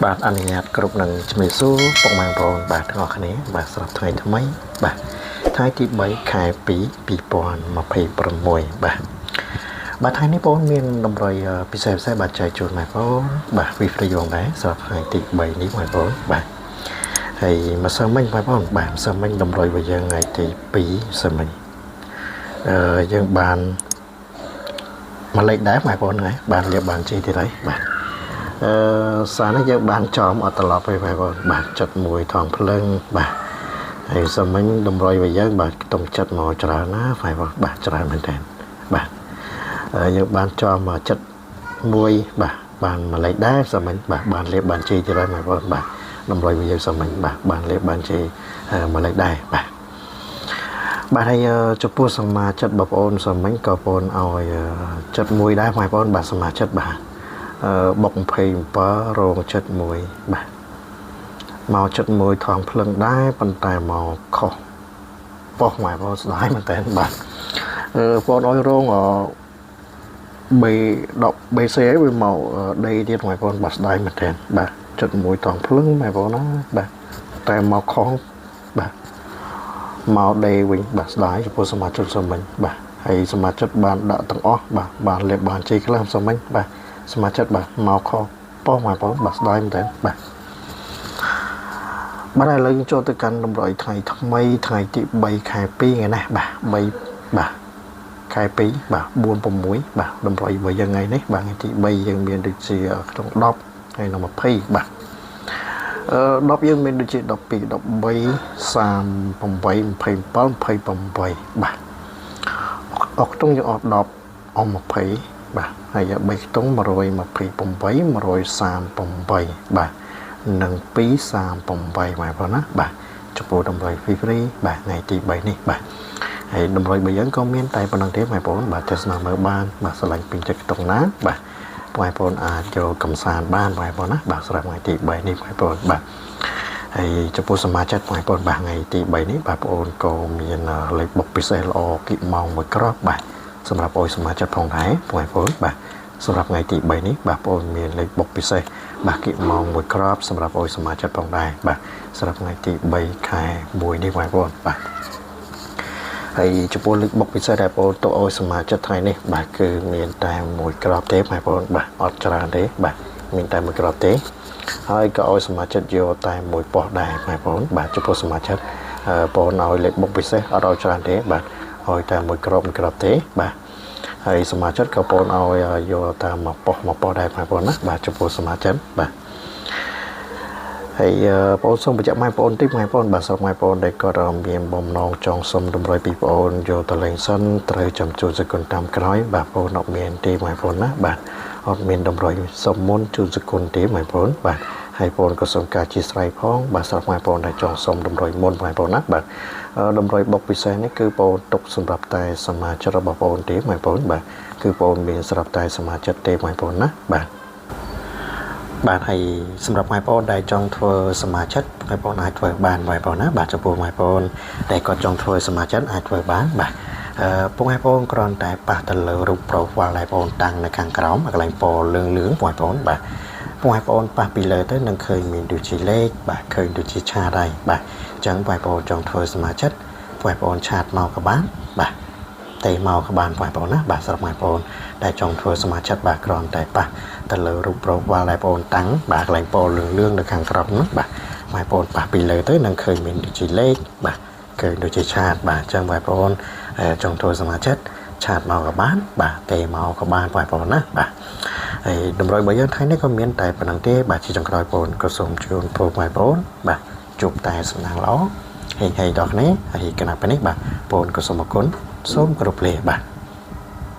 បាទអនុញ្ញាតគ្រប់នឹងជំរាបសួរពុកម៉ែបងប្អូនបាទទាំងអស់គ្នាបាទសម្រាប់ថ្ងៃថ្មីបាទថ្ងៃទី3ខែ2 2026បាទថ្ងៃនេះបងមានតម្រុយពិសេសបាទចែកជូនបងប្អូនបាទវីហ្វ្រីយ៉ងដែរសម្រាប់ថ្ងៃទី3នេះបងប្អូនបាទហើយម្សិលមិញបងប្អូនបាទម្សិលមិញតម្រុយរបស់យើងថ្ងៃទី2សិលមិញយើងបានមកលេខដែរបងប្អូនហ្នឹងបានលៀបបានជីទៀតហើយបាទសារនេះយើងបានចំអត់ត្រឡប់ទៅបងប្អូនបាទចិត្តមួយថងភ្លើងបាទហើយសមិញតម្រុយរបស់យើងបាទខ្ទង់ចិត្តមកច្រើនណាបងប្អូនបាទច្រើនមែនតើបាទយើងបានចំចិត្តមួយបាទបានមកលេខដែរសមិញបាទបានលៀបបានជីទៀតហើយបងប្អូនបាទតម្រុយរបស់យើងសមិញបាទបានលៀបបានជីមកលេខដែរបាទបាទហើយចំពោះសមាជិកបងប្អូនសមិញក៏បងឲ្យចិត្តមួយដែរបងប្អូនបាទសមាជិកបាទបុក27រោងចិត្តមួយបាទមកចិត្តមួយថងភ្លឹងដែរប៉ុន្តែមកខុសប៉ុសមកបងស្ដាយមែនតើបាទបងឲ្យរោងBC វាមកដីទៀតបងប្អូនបាទស្ដាយមែនតើបាទចិត្តមួយថងភ្លឹងបងប្អូនណាបាទតែមកខុសបាទមកដីវិញបាទស្ដាយចំពោះសមាជិកសមិញបាទហើយសមាជិកបានដាក់ទាំងអស់បាទបានលេបបានជ័យខ្លះសមិញបាទសមាជិកបាទមកខុសប៉ុសមកបងបាទស្ដាយមែនតើបាទបាទឥឡូវយើងចូលទៅកាន់តម្រុយថ្ងៃថ្មីថ្ងៃទី3ខែ2ថ្ងៃនេះបាទ3បាទខែ2បាទ4 6បាទតម្រុយរបស់យើងថ្ងៃនេះបាទថ្ងៃទី3យើងមានដូចជាក្នុង10ហើយនៅ20បាទ10យើងមានដូចជា12 13 38 27 28បាទអុកតុងយើងអត់10អ20បាទហើយ3ខ្ទង់128 138បាទនិង238បាទបងណាបាទចំពោះតម្រុយ free បាទថ្ងៃទី3នេះបាទហើយតម្រុយរបស់យើងក៏មានតែប៉ុណ្្នឹងទេបងប្អូនបាទទស្សនាមើលបានបាទឆ្លាញ់ពេញចិត្តខ្ទង់ណាបាទបងប្អូនអាចចូលកំសាន្តបានបងប្អូនណាបាទសម្រាប់ថ្ងៃទី3នេះបងប្អូនបាទហើយចំពោះសមាជិកបងប្អូនបាទថ្ងៃទី3នេះបងប្អូនក៏មានលេខបុកពិសេសល្អគីម៉ោងមួយគ្រាប់បាទសម្រាប់អុយសមាជិកផងដែរបងប្អូនបាទសម្រាប់ថ្ងៃទី3នេះបងប្អូនមានលេខបុកពិសេសបាទគីម៉ោងមួយគ្រាប់សម្រាប់អុយសមាជិកផងដែរបាទសម្រាប់ថ្ងៃទី3ខែ1នេះបងប្អូនបាទហើយចំពោះលេខបុកពិសេសដែលបងប្អូនទៅអុយសមាជិកថ្ងៃនេះបាទគឺមានតែមួយគ្រាប់ទេបងប្អូនបាទអត់ច្រើនទេបាទមានតែមួយគ្រាប់ទេហើយក៏ឲ្យសមាជិកយកតែមួយប៉ុស្តិ៍ដែរបងប្អូនបាទចំពោះសមាជិកបងឲ្យលេខបុកពិសេសអត់ឲ្យច្រើនទេបាទឲ្យតែមួយគ្រាប់ទេបាទហើយសមាជិកក៏បងឲ្យយកតាមមួយប៉ុស្តិ៍ដែរបងប្អូនណាបាទចំពោះសមាជិកបាទហើយបងសូមបញ្ជាក់បងប្អូនតិចបងប្អូនបាទសូមបងប្អូនដែលគាត់មានបំណងចង់សុំតម្រុយពីបងប្អូនយកទៅលេងសិនត្រូវចាំជួនសកុនតាមក្រោយបាទបងប្អូនអត់មានទេបងប្អូនណាបាទអត់មានតម្រុយសុំមុនជួនសកុនទេបងប្អូនបាទហើយបងប្អូនក៏សូមការជាស្រ័យផងបាទសម្រាប់បងប្អូនដែលចង់សុំតម្រុយមុនបងប្អូនណាបាទតម្រុយបុកពិសេសនេះគឺបងប្អូនទុកសម្រាប់តែសមាជិករបស់បងប្អូនទេបងប្អូនបាទគឺបងប្អូនមានសម្រាប់តែសមាជិកទេបងប្អូនណាបាទបាទហើយសម្រាប់បងប្អូនដែលចង់ធ្វើសមាជិកបងប្អូនអាចធ្វើបានបងប្អូនណាបាទចំពោះបងប្អូនដែលគាត់ចង់ធ្វើសមាជិកអាចធ្វើបានបាទបងប្អូនគ្រាន់តែប៉ះទៅលើរូប profile ដែលបងប្អូនតាំងនៅខាងក្រោមកន្លែងពណ៌លឿងបងប្អូនបាទបងប្អូនប៉ះពីលើទៅនឹងឃើញមានដូចជាលេខបាទឃើញដូចជាឆាតហើយបាទអញ្ចឹងបងប្អូនចង់ធ្វើសមាជិកបងប្អូនឆាតមកក៏បានបាទទេមកក៏បានបងប្អូនណាបាទសម្រាប់បងប្អូនដែលចង់ធ្វើសមាជិកបាទគ្រាន់តែប៉ះទៅលើរូប profile ដែលបងប្អូនតាំងបាទកន្លែងពណ៌លឿងនៅខាងក្រោមនោះបាទបងប្អូនប៉ះពីលើទៅនឹងឃើញមានដូចជាលេខបាទឃើញដូចជាឆាតបាទអញ្ចឹងបងប្អូនចង់ធ្វើសមាជិកឆាតមកក៏បានបាទទេមកក៏បានបងប្អូនណាបាទហើយតម្រុយរបស់យើងថ្ងៃនេះក៏មានតែប៉ុណ្្នឹងទេបាទជាចុងក្រោយបងប្អូនក៏សូមជូនពរបងប្អូនបាទជួបតែសំណាងល្អហេដល់គ្នាហើយកណាប់នេះបាទបងប្អូនក៏សូមអរគុណសូមគោរពលាបាទ